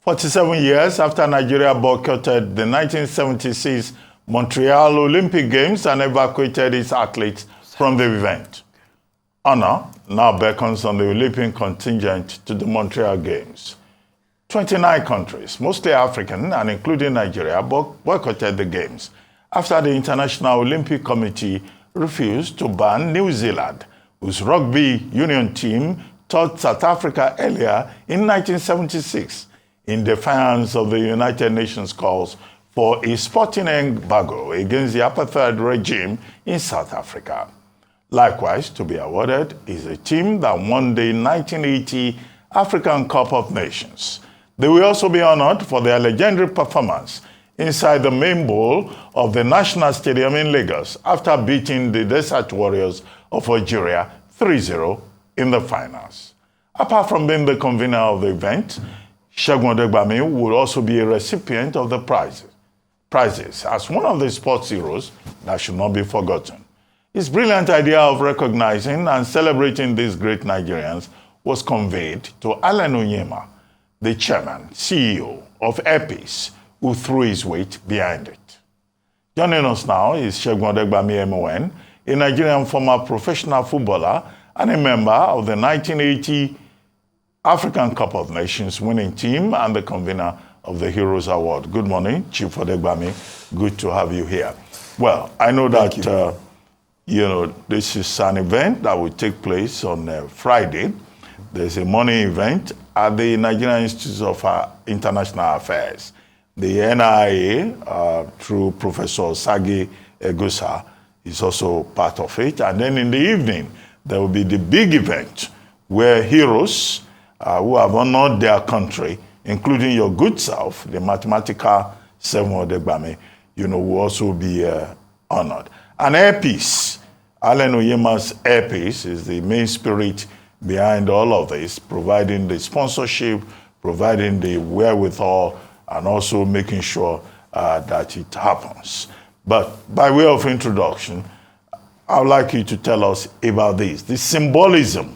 47 years after Nigeria boycotted the 1976 Montreal Olympic Games and evacuated its athletes from the event. Honor now beckons on the Olympic contingent to the Montreal Games. 29 countries, mostly African and including Nigeria, boycotted the Games after the International Olympic Committee refused to ban New Zealand, whose rugby union team toured South Africa earlier in 1976 in defiance of the United Nations calls for a sporting embargo against the apartheid regime in South Africa. Likewise, to be awarded is a team that won the 1980 African Cup of Nations. They will also be honored for their legendary performance inside the main bowl of the National Stadium in Lagos after beating the Desert Warriors of Algeria 3-0 in the finals. Apart from being the convener of the event, Segun Odegbami will also be a recipient of the prizes as one of the sports heroes that should not be forgotten. His brilliant idea of recognizing and celebrating these great Nigerians was conveyed to Allen Onyema, the chairman, CEO of Airpeace, who threw his weight behind it. Joining us now is Segun Odegbami MON, a Nigerian former professional footballer and a member of the 1980 African Cup of Nations winning team and the convener of the Heroes Award. Good morning, Chief Odegbami. Good to have you here. Well, I know that this is an event that will take place on Friday. There's a morning event at the Nigerian Institute of International Affairs. The NIA, through Professor Sagi Egusa, is also part of it. And then in the evening, there will be the big event where heroes who have honored their country, including your good self, the mathematical Segun Odegbami, will also be honored. And Airpeace, Allen Onyema's Airpeace, is the main spirit behind all of this, providing the sponsorship, providing the wherewithal, and also making sure that it happens. But by way of introduction, I would like you to tell us about this, the symbolism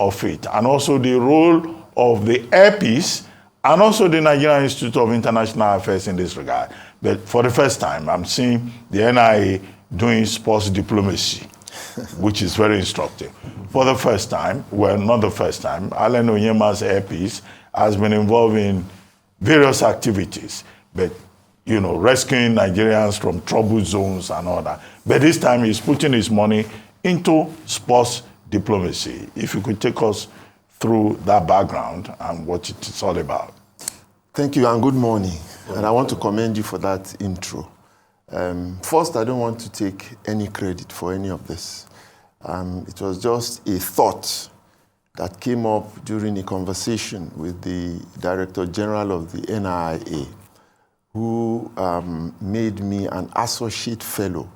of it, and also the role of the Airpeace and also the Nigerian Institute of International Affairs in this regard. But for the first time, I'm seeing the NIA doing sports diplomacy, which is very instructive. For the first time, well, not the first time, Allen Onyema's Airpeace has been involved in various activities, but rescuing Nigerians from troubled zones and all that. But this time he's putting his money into sports diplomacy. If you could take us through that background and what it is all about. Thank you and good morning. And I want to commend you for that intro. First, I don't want to take any credit for any of this. It was just a thought that came up during a conversation with the Director General of the NIA, who made me an associate fellow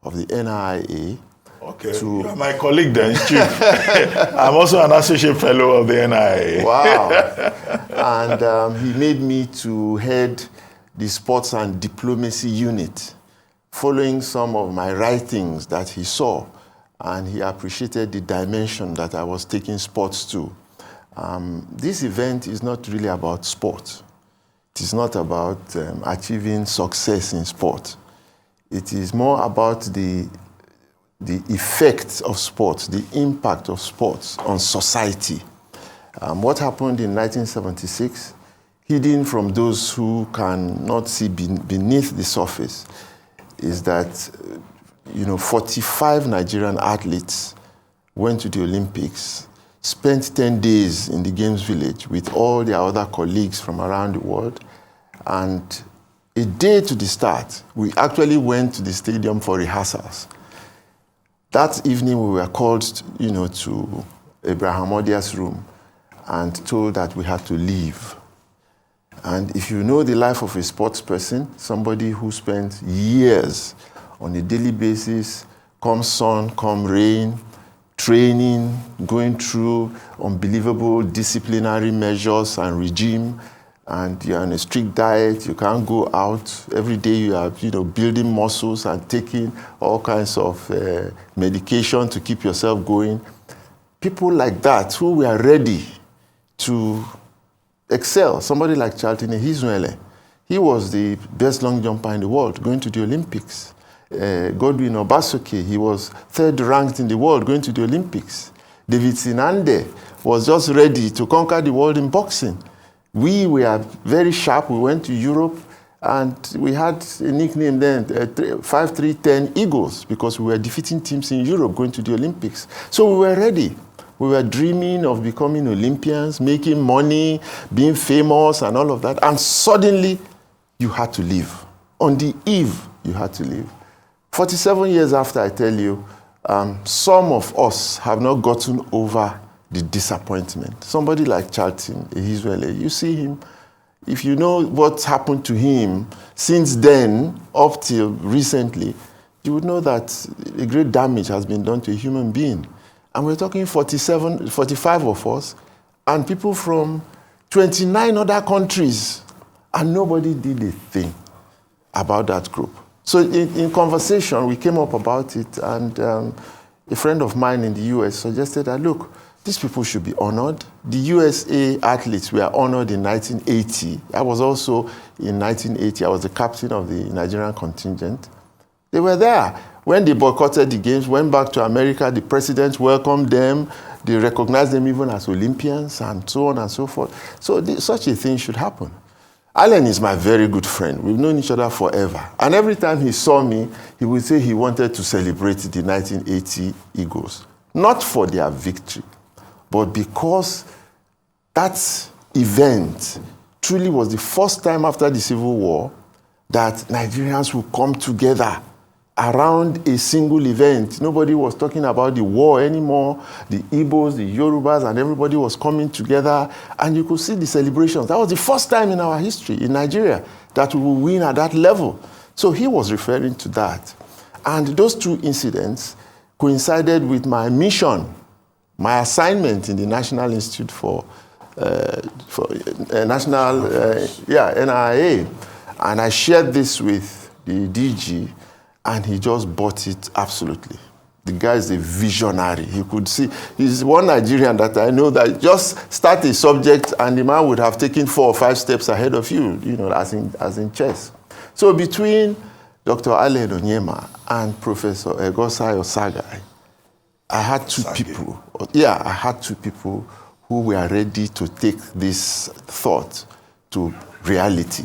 of the NIA. Okay, you are my colleague then, Chief. I'm also an associate fellow of the NIA. Wow. And he made me to head the sports and diplomacy unit, following some of my writings that he saw, and he appreciated the dimension that I was taking sports to. This event is not really about sport. It is not about achieving success in sport. It is more about the effects of sports, the impact of sports on society. What happened in 1976, hidden from those who cannot see beneath the surface, is that 45 Nigerian athletes went to the Olympics, spent 10 days in the Games Village with all their other colleagues from around the world, and a day to the start, we actually went to the stadium for rehearsals. That evening, we were called, to Abraham Odia's room and told that we had to leave. And if you know the life of a sports person, somebody who spends years on a daily basis, come sun, come rain, training, going through unbelievable disciplinary measures and regime, and you're on a strict diet, you can't go out. Every day you are building muscles and taking all kinds of medication to keep yourself going. People like that who were ready to excel. Somebody like Charlton Ehizuele, he was the best long jumper in the world going to the Olympics. Godwin Obasoke, he was third ranked in the world going to the Olympics. David Sinande was just ready to conquer the world in boxing. We were very sharp. We went to Europe and we had a nickname then, 5-3-10 Eagles, because we were defeating teams in Europe going to the Olympics. So we were ready. We were dreaming of becoming Olympians, making money, being famous and all of that. And suddenly you had to leave. On the eve, you had to leave. 47 years after, I tell you, some of us have not gotten over the disappointment. Somebody like Charlton Ehizuele, you see him, if you know what's happened to him since then up till recently, you would know that a great damage has been done to a human being. And we're talking 45 of us, and people from 29 other countries, and nobody did a thing about that group. So in conversation, we came up about it, and a friend of mine in the US suggested that, look, these people should be honored. The USA athletes were honored in 1980. I was also in 1980. I was the captain of the Nigerian contingent. They were there. When they boycotted the games, went back to America, the president welcomed them. They recognized them even as Olympians and so on and so forth. So such a thing should happen. Allen is my very good friend. We've known each other forever. And every time he saw me, he would say he wanted to celebrate the 1980 Eagles. Not for their victory, but because that event truly was the first time after the Civil War that Nigerians would come together around a single event. Nobody was talking about the war anymore. The Igbos, the Yorubas, and everybody was coming together, and you could see the celebrations. That was the first time in our history in Nigeria that we would win at that level. So he was referring to that. And those two incidents coincided with my mission, my assignment in the National Institute for NIA. And I shared this with the DG, and he just bought it absolutely. The guy is a visionary. He could see. He's one Nigerian that I know that just start a subject and the man would have taken 4 or 5 steps ahead of you, as in chess. So between Dr. Allen Onyema and Professor Egosai Osagai, I had two people. Yeah, I had two people who were ready to take this thought to reality.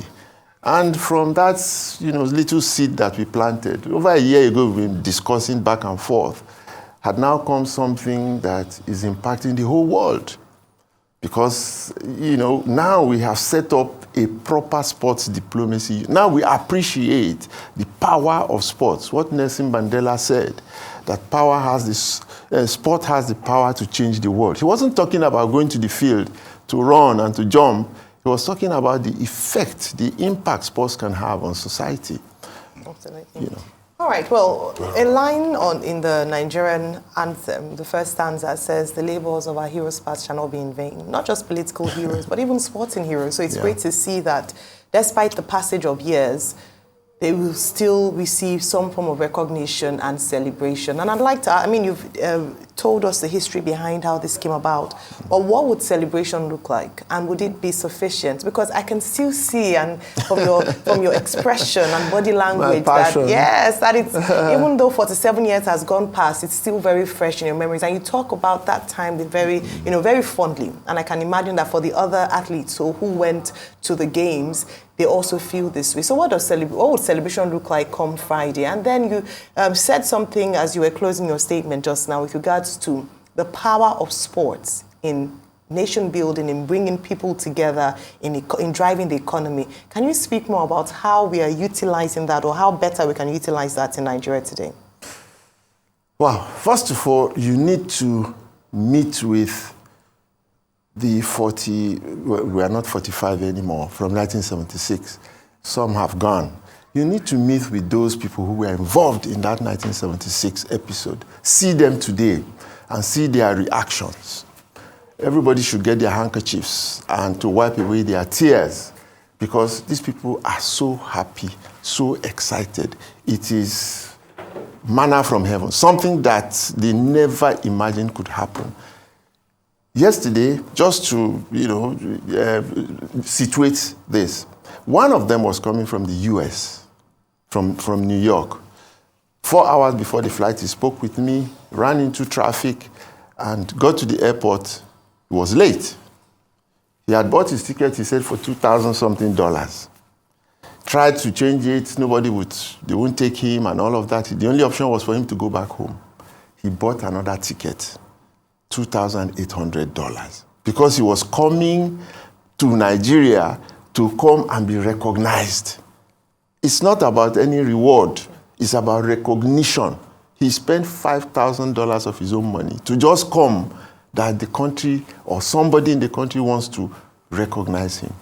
And from that, little seed that we planted, over a year ago, we've been discussing back and forth, had now come something that is impacting the whole world. Because, now we have set up a proper sports diplomacy. Now we appreciate the power of sports. What Nelson Mandela said, that sport has the power to change the world. He wasn't talking about going to the field to run and to jump. He was talking about the effect, the impact sports can have on society. Absolutely. All right, well, a line in the Nigerian anthem, the first stanza says, the labors of our heroes past shall not be in vain. Not just political heroes, but even sporting heroes. So it's great to see that despite the passage of years, they will still receive some form of recognition and celebration. And I'd like to, you've told us the history behind how this came about, but what would celebration look like? And would it be sufficient? Because I can still see, and from your expression and body language, that it's, even though 47 years has gone past, it's still very fresh in your memories. And you talk about that time with very fondly. And I can imagine that for the other athletes who went to the games, they also feel this way. So what would celebration look like come Friday? And then you said something as you were closing your statement just now with regards to the power of sports in nation building, in bringing people together, in driving the economy. Can you speak more about how we are utilizing that, or how better we can utilize that in Nigeria today? Well, first of all, you need to meet with the 40, we are not 45 anymore, from 1976. Some have gone. You need to meet with those people who were involved in that 1976 episode. See them today and see their reactions. Everybody should get their handkerchiefs and to wipe away their tears, because these people are so happy, so excited. It is manna from heaven, something that they never imagined could happen. Yesterday, just to, situate this, one of them was coming from the US, from New York. 4 hours before the flight, he spoke with me, ran into traffic, and got to the airport. He was late. He had bought his ticket, he said, for $2,000 something. Tried to change it, they wouldn't take him and all of that. The only option was for him to go back home. He bought another ticket, $2,800, because he was coming to Nigeria to come and be recognized. It's not about any reward, it's about recognition. He spent $5,000 of his own money to just come, that the country or somebody in the country wants to recognize him.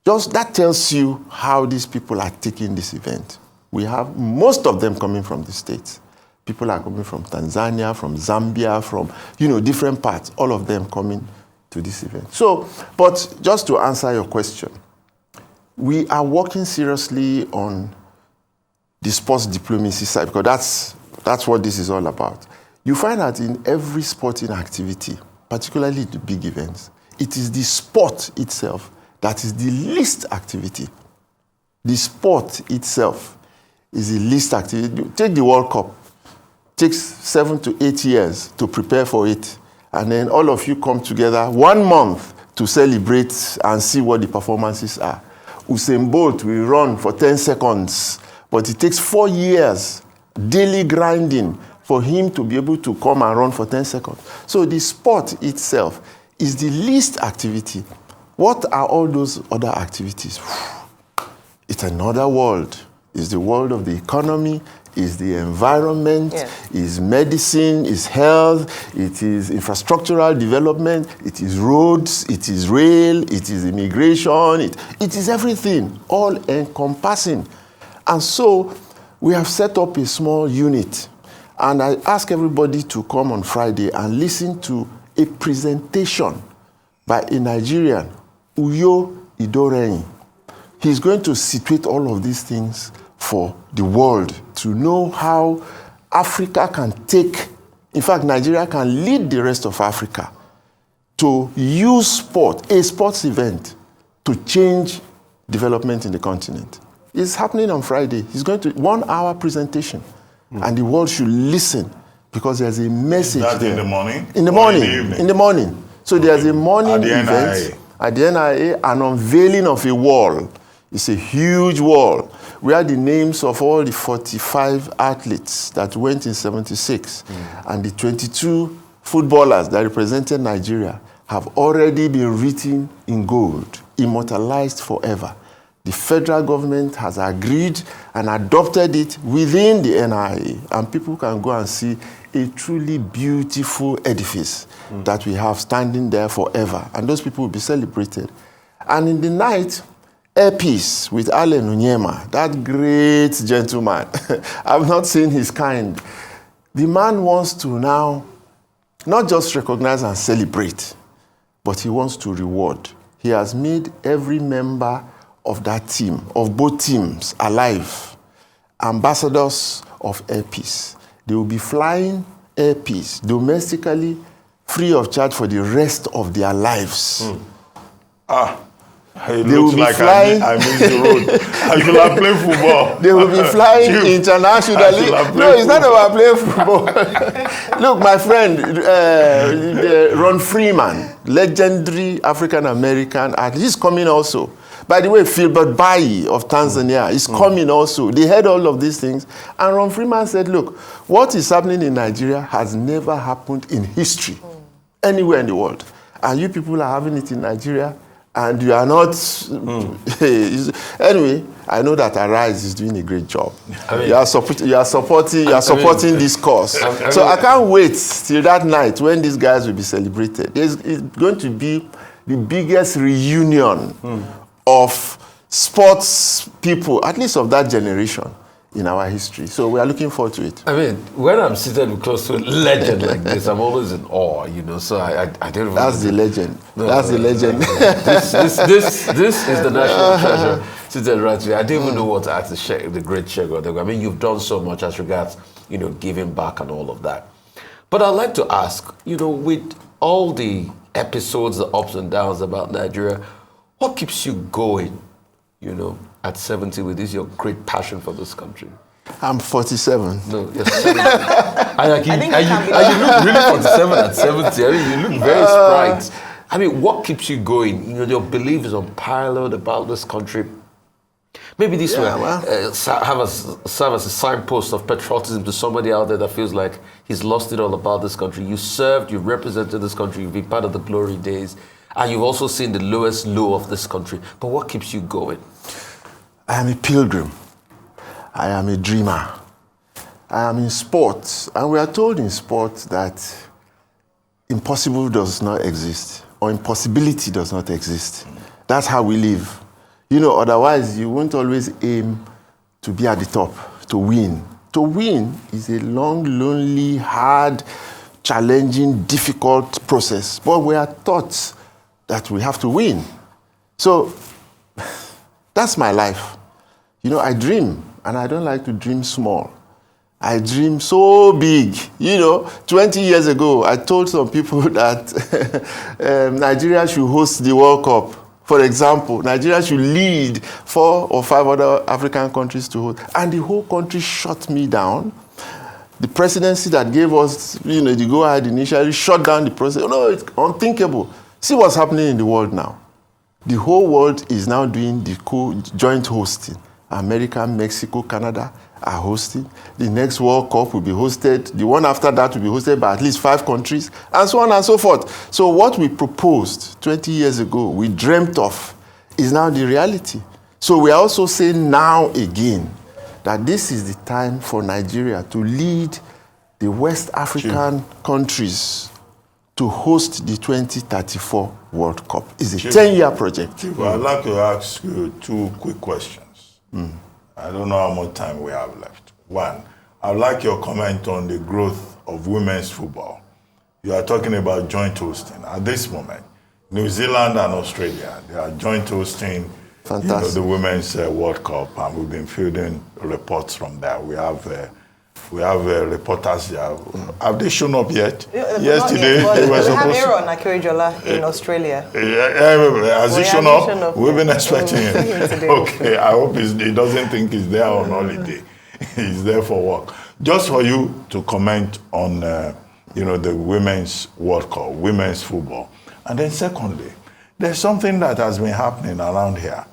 Just that tells you how these people are taking this event. We have most of them coming from the States. People are coming from Tanzania, from Zambia, from different parts, all of them coming to this event. So, but just to answer your question, we are working seriously on the sports diplomacy side, because that's what this is all about. You find that in every sporting activity, particularly the big events, it is the sport itself that is the least activity. The sport itself is the least activity. Take the World Cup. It takes 7 to 8 years to prepare for it. And then all of you come together 1 month to celebrate and see what the performances are. Usain Bolt will run for 10 seconds, but it takes 4 years, daily grinding, for him to be able to come and run for 10 seconds. So the sport itself is the least activity. What are all those other activities? It's another world. It's the world of the economy, it's the environment, it's medicine, it's health, it is infrastructural development, it is roads, it is rail, it is immigration, it is everything, all encompassing. And so we have set up a small unit, and I ask everybody to come on Friday and listen to a presentation by a Nigerian, Uyo Idoreyin. He's going to situate all of these things for the world to know how Africa can take, in fact, Nigeria can lead the rest of Africa to use sport, a sports event, to change development in the continent. It's happening on Friday. He's going to 1 hour presentation, and the world should listen, because there's a message there. In the morning? In the morning. In the morning. So there's a morning event at the NIA, an unveiling of a wall. It's a huge wall where the names of all the 45 athletes that went in 76 and the 22 footballers that represented Nigeria have already been written in gold, immortalized forever. The federal government has agreed and adopted it within the NIA, and people can go and see a truly beautiful edifice that we have standing there forever, and those people will be celebrated. And in the night, Airpeace with Allen Onyema, that great gentleman. I've not seen his kind. The man wants to now not just recognize and celebrate, but he wants to reward. He has made every member of that team, of both teams, alive, ambassadors of Airpeace. They will be flying Airpeace domestically, free of charge for the rest of their lives. It looks like I missed the road. I should have played football. They will be flying internationally. No, it's not about playing football. Look, my friend, Ron Freeman, legendary African-American artist, he's coming also. By the way, Philbert Bayi of Tanzania is coming also. They heard all of these things. And Ron Freeman said, look, what is happening in Nigeria has never happened in history, anywhere in the world. And you people are having it in Nigeria, and you are not. Anyway, I know that Arise is doing a great job. I mean, you are supporting this cause. So I can't wait till that night when these guys will be celebrated. It's going to be the biggest reunion of sports people, at least of that generation, in our history. So we are looking forward to it. I mean, when I'm seated close to a legend like this, I'm always in awe, so I don't even... That's the legend. That's the legend. This is the national treasure seated right here. I don't even know what to ask the great Segun Odegbami. I mean, you've done so much as regards, giving back and all of that. But I'd like to ask, with all the episodes, the ups and downs about Nigeria, what keeps you going, at 70 with this, your great passion for this country? I'm 47. No, you're 70. and I think you look really 47 at 70. I mean, you look very sprite. I mean, what keeps you going? Your belief is unparalleled about this country. Maybe this will serve as a signpost of patriotism to somebody out there that feels like he's lost it all about this country. You served, you represented this country, you've been part of the glory days, and you've also seen the lowest low of this country. But what keeps you going? I am a pilgrim. I am a dreamer. I am in sports. And we are told in sports that impossible does not exist, or impossibility does not exist. That's how we live. Otherwise you won't always aim to be at the top, to win. To win is a long, lonely, hard, challenging, difficult process. But we are taught that we have to win. So that's my life. I dream, and I don't like to dream small. I dream so big. 20 years ago, I told some people that Nigeria should host the World Cup. For example, Nigeria should lead 4 or 5 other African countries to host. And the whole country shut me down. The presidency that gave us, the go-ahead initially shut down the process. No, it's unthinkable. See what's happening in the world now. The whole world is now doing the joint hosting. America, Mexico, Canada are hosting. The next World Cup will be hosted. The one after that will be hosted by at least 5 countries, and so on and so forth. So what we proposed 20 years ago, we dreamt of, is now the reality. So we are also saying now again that this is the time for Nigeria to lead the West African countries to host the 2034 World Cup. It's a 10-year project. I'd like to ask you 2 quick questions. I don't know how much time we have left. 1, I'd like your comment on the growth of women's football. You are talking about joint hosting. At this moment, New Zealand and Australia, they are joint hosting the Women's World Cup, and we've been fielding reports from there. We have reporters here. Have they shown up yet? Yesterday, they were supposed to. We have Aaron Akirijola in Australia. Has he shown up? We've been expecting him. Okay, I hope he doesn't think he's there on holiday. He's there for work. Just for you to comment on, the Women's World Cup, women's football. And then secondly, there's something that has been happening around here.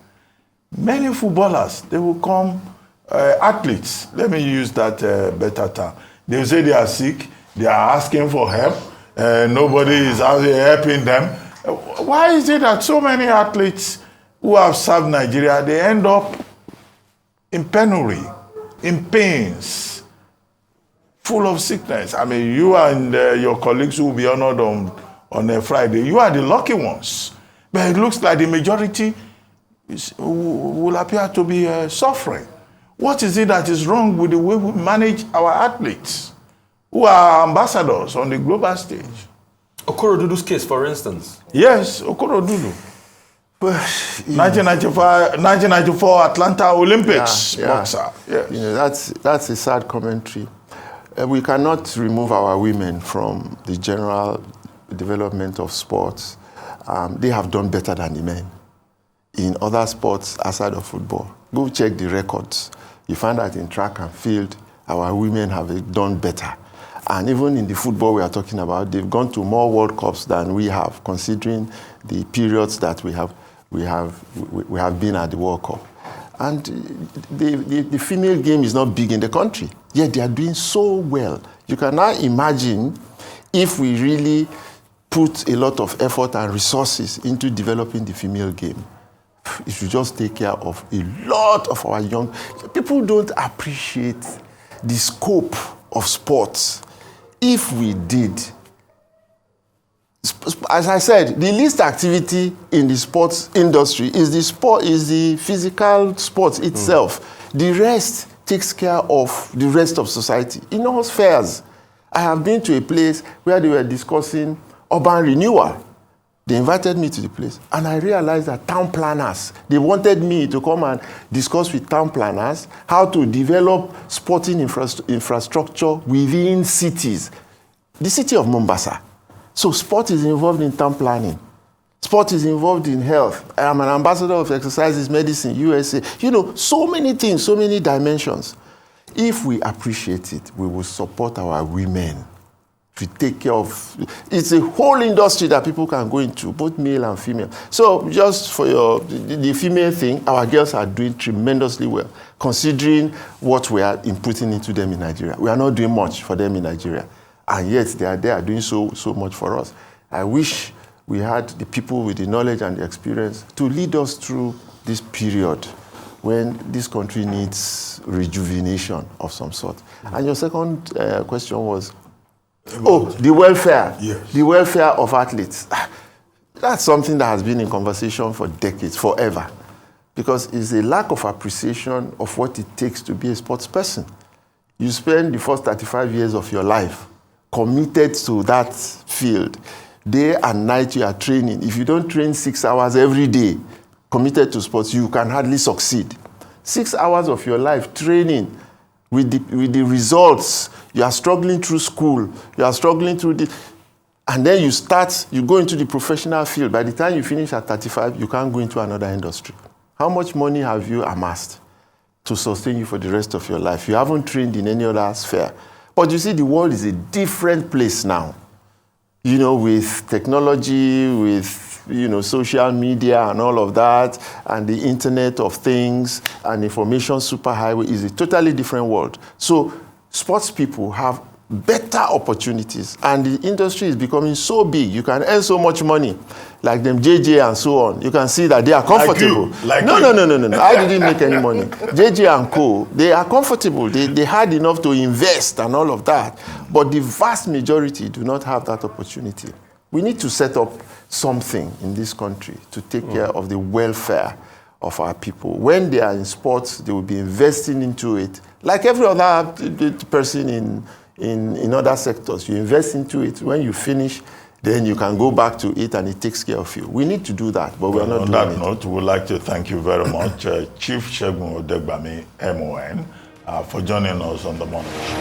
Many footballers, they will come, athletes, let me use that better term. They will say they are sick, they are asking for help, nobody is helping them. Why is it that so many athletes who have served Nigeria, they end up in penury, in pains, full of sickness? I mean, you and your colleagues who will be honored on a Friday, you are the lucky ones. But it looks like the majority will appear to be suffering. What is it that is wrong with the way we manage our athletes who are ambassadors on the global stage? Okorodudu's case, for instance. Yes, Okorodudu. 1994 Atlanta Olympics boxer. Yes. That's a sad commentary. We cannot remove our women from the general development of sports. They have done better than the men in other sports outside of football. Go check the records. You find that in track and field, our women have done better. And even in the football we are talking about, they've gone to more World Cups than we have, considering the periods that we have been at the World Cup. And the female game is not big in the country, yet they are doing so well. You can now imagine if we really put a lot of effort and resources into developing the female game. It should just take care of a lot of our young people. Don't appreciate the scope of sports. If we did, as I said, the least activity in the sports industry is the physical sports itself. The rest takes care of the rest of society. In all spheres, I have been to a place where they were discussing urban renewal. They invited me to the place, and I realized that town planners, they wanted me to come and discuss with town planners how to develop sporting infrastructure within cities. The city of Mombasa. So sport is involved in town planning. Sport is involved in health. I am an ambassador of exercises medicine, USA. You know, so many things, so many dimensions. If we appreciate it, we will support our women to take care of. It's a whole industry that people can go into, both male and female. So just for the female thing, our girls are doing tremendously well, considering what we are inputting into them in Nigeria. We are not doing much for them in Nigeria, and yet they are doing so much for us. I wish we had the people with the knowledge and the experience to lead us through this period when this country needs rejuvenation of some sort. And your second question was, the welfare. Yes. The welfare of athletes. That's something that has been in conversation for decades, forever. Because it's a lack of appreciation of what it takes to be a sports person. You spend the first 35 years of your life committed to that field. Day and night you are training. If you don't train 6 hours every day, committed to sports, you can hardly succeed. 6 hours of your life training with the results. You are struggling through school. You are struggling through and then you go into the professional field. By the time you finish at 35, you can't go into another industry. How much money have you amassed to sustain you for the rest of your life? You haven't trained in any other sphere. But you see, the world is a different place now. You know, with technology, with, social media and all of that, and the Internet of Things and information superhighway is a totally different world. So sports people have better opportunities, and the industry is becoming so big. You can earn so much money, like them JJ and so on. You can see that they are comfortable. No. I didn't make any money. JJ and Co, they are comfortable. They had enough to invest and all of that. But the vast majority do not have that opportunity. We need to set up something in this country to take care of the welfare of our people. When they are in sports, they will be investing into it. Like every other person in other sectors, you invest into it. When you finish, then you can go back to it and it takes care of you. We need to do that, but we are not doing it. On that note, we would like to thank you very much, Chief Segun Odegbami, MON, for joining us on the morning show.